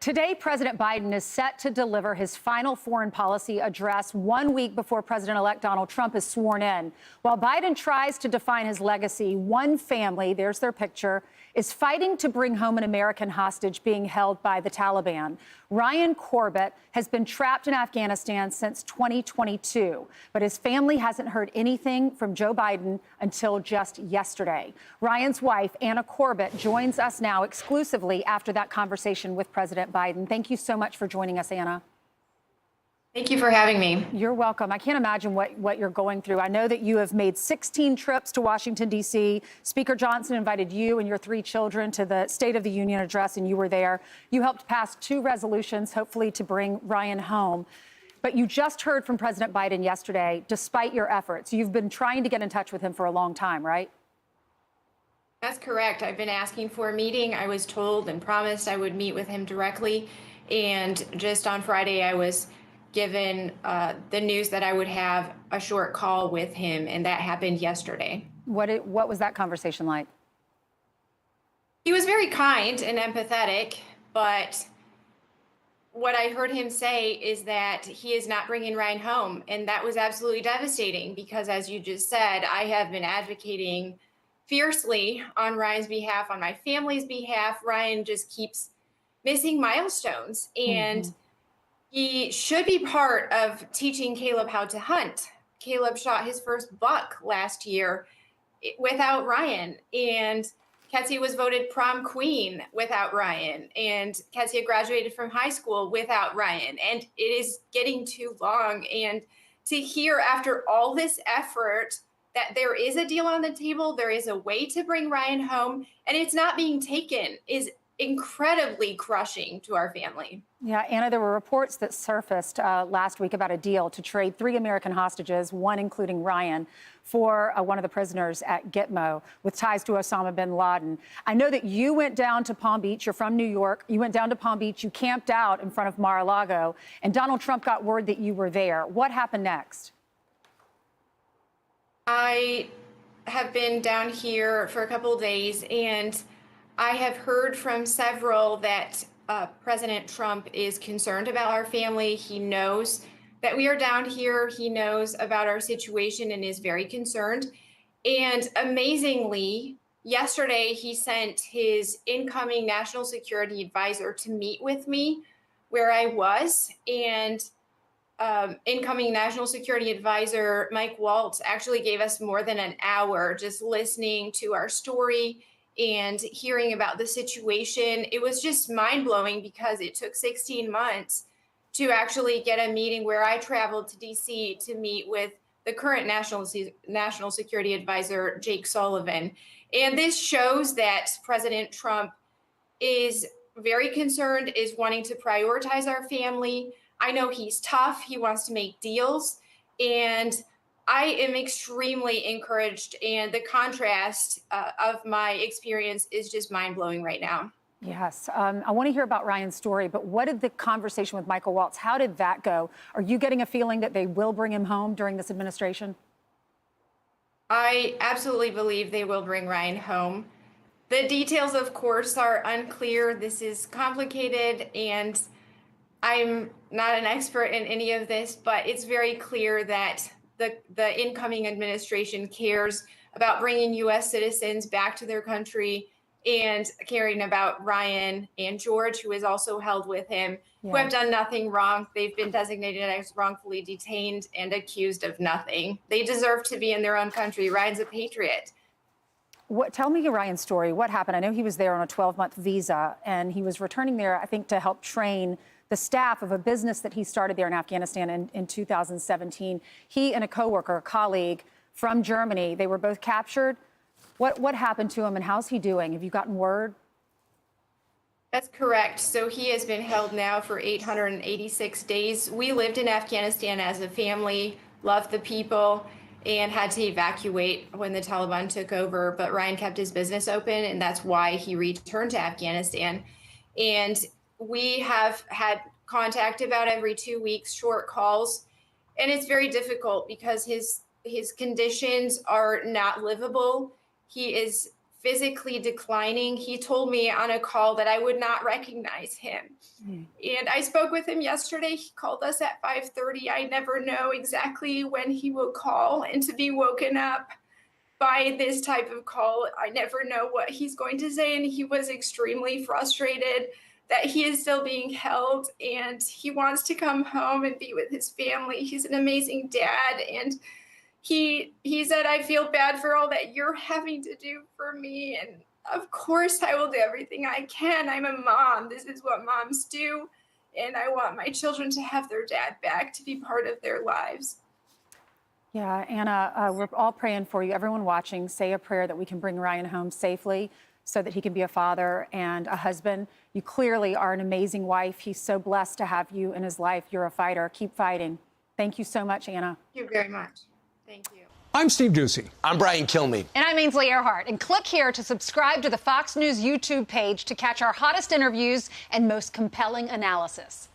Today, President Biden is set to deliver his final foreign policy address 1 week before President-elect Donald Trump is sworn in. While Biden tries to define his legacy, one family, there's their picture, is fighting to bring home an American hostage being held by the Taliban. Ryan Corbett has been trapped in Afghanistan since 2022, but his family hasn't heard anything from Joe Biden until just yesterday. Ryan's wife, Anna Corbett, joins us now exclusively after that conversation with President Biden. Thank you so much for joining us, Anna. Thank you for having me. You're welcome. I can't imagine what you're going through. I know that you have made 16 trips to Washington, D.C. Speaker Johnson invited you and your 3 children to the State of the Union address, and you were there. You helped pass 2 resolutions, hopefully to bring Ryan home. But you just heard from President Biden yesterday, despite your efforts. You've been trying to get in touch with him for a long time, right? That's correct. I've been asking for a meeting. I was told and promised I would meet with him directly. And just on Friday, I was given the news that I would have a short call with him, and that happened yesterday. What was that conversation like? He was very kind and empathetic, but what I heard him say is that he is not bringing Ryan home, and that was absolutely devastating because, as you just said, I have been advocating fiercely on Ryan's behalf, on my family's behalf. Ryan just keeps missing milestones, and he should be part of teaching Caleb how to hunt. Caleb shot his first buck last year without Ryan, and Ketsia was voted prom queen without Ryan, and Ketsia graduated from high school without Ryan, and it is getting too long. And to hear after all this effort that there is a deal on the table, there is a way to bring Ryan home, and it's not being taken is incredibly crushing to our family. Yeah, Anna, there were reports that surfaced last week about a deal to trade 3 American hostages, one including Ryan, for one of the prisoners at Gitmo with ties to Osama bin Laden. I know that you went down to Palm Beach. You're from New York. You went down to Palm Beach. You camped out in front of Mar-a-Lago, and Donald Trump got word that you were there. What happened next? I have been down here for a couple of days, and I have heard from several that President Trump is concerned about our family. He knows that we are down here. He knows about our situation and is very concerned. And amazingly, yesterday he sent his incoming national security advisor to meet with me where I was. And incoming national security advisor Mike Waltz actually gave us more than an hour just listening to our story and hearing about the situation. It was just mind-blowing because it took 16 months to actually get a meeting where I traveled to D.C. to meet with the current national security advisor, Jake Sullivan. And this shows that President Trump is very concerned, is wanting to prioritize our family. I know he's tough. He wants to make deals. And I am extremely encouraged, and the contrast of my experience is just mind-blowing right now. Yes. I want to hear about Ryan's story, but what did the conversation with Michael Waltz, how did that go? Are you getting a feeling that they will bring him home during this administration? I absolutely believe they will bring Ryan home. The details, of course, are unclear. This is complicated, and I'm not an expert in any of this, but it's very clear that the incoming administration cares about bringing U.S. citizens back to their country and caring about Ryan and George, who is also held with him, who have done nothing wrong. They've been designated as wrongfully detained and accused of nothing. They deserve to be in their own country. Ryan's a patriot. Tell me Ryan's story. What happened? I know he was there on a 12-month visa, and he was returning there, I think, to help train the staff of a business that he started there in Afghanistan in 2017. He and a coworker, a colleague from Germany, they were both captured. What happened to him, and how's he doing? Have you gotten word? That's correct. So he has been held now for 886 days. We lived in Afghanistan as a family, loved the people, and had to evacuate when the Taliban took over. But Ryan kept his business open, and that's why he returned to Afghanistan. And we have had contact about every 2 weeks, short calls, and it's very difficult because his conditions are not livable. He is physically declining. He told me on a call that I would not recognize him. And I spoke with him yesterday. He called us at 5:30. I never know exactly when he will call, and to be woken up by this type of call, I never know what he's going to say. And he was extremely frustrated that he is still being held, and he wants to come home and be with his family. He's an amazing dad, and he said, I feel bad for all that you're having to do for me. And of course I will do everything I can. I'm a mom. This is what moms do. And I want my children to have their dad back, to be part of their lives. Yeah, Anna, we're all praying for you. Everyone watching, say a prayer that we can bring Ryan home safely so that he can be a father and a husband. You clearly are an amazing wife. He's so blessed to have you in his life. You're a fighter. Keep fighting. Thank you so much, Anna. Thank you very much. Thank you. I'm Steve Ducey. I'm Brian Kilmeade. And I'm Ainsley Earhart. And click here to subscribe to the Fox News YouTube page to catch our hottest interviews and most compelling analysis.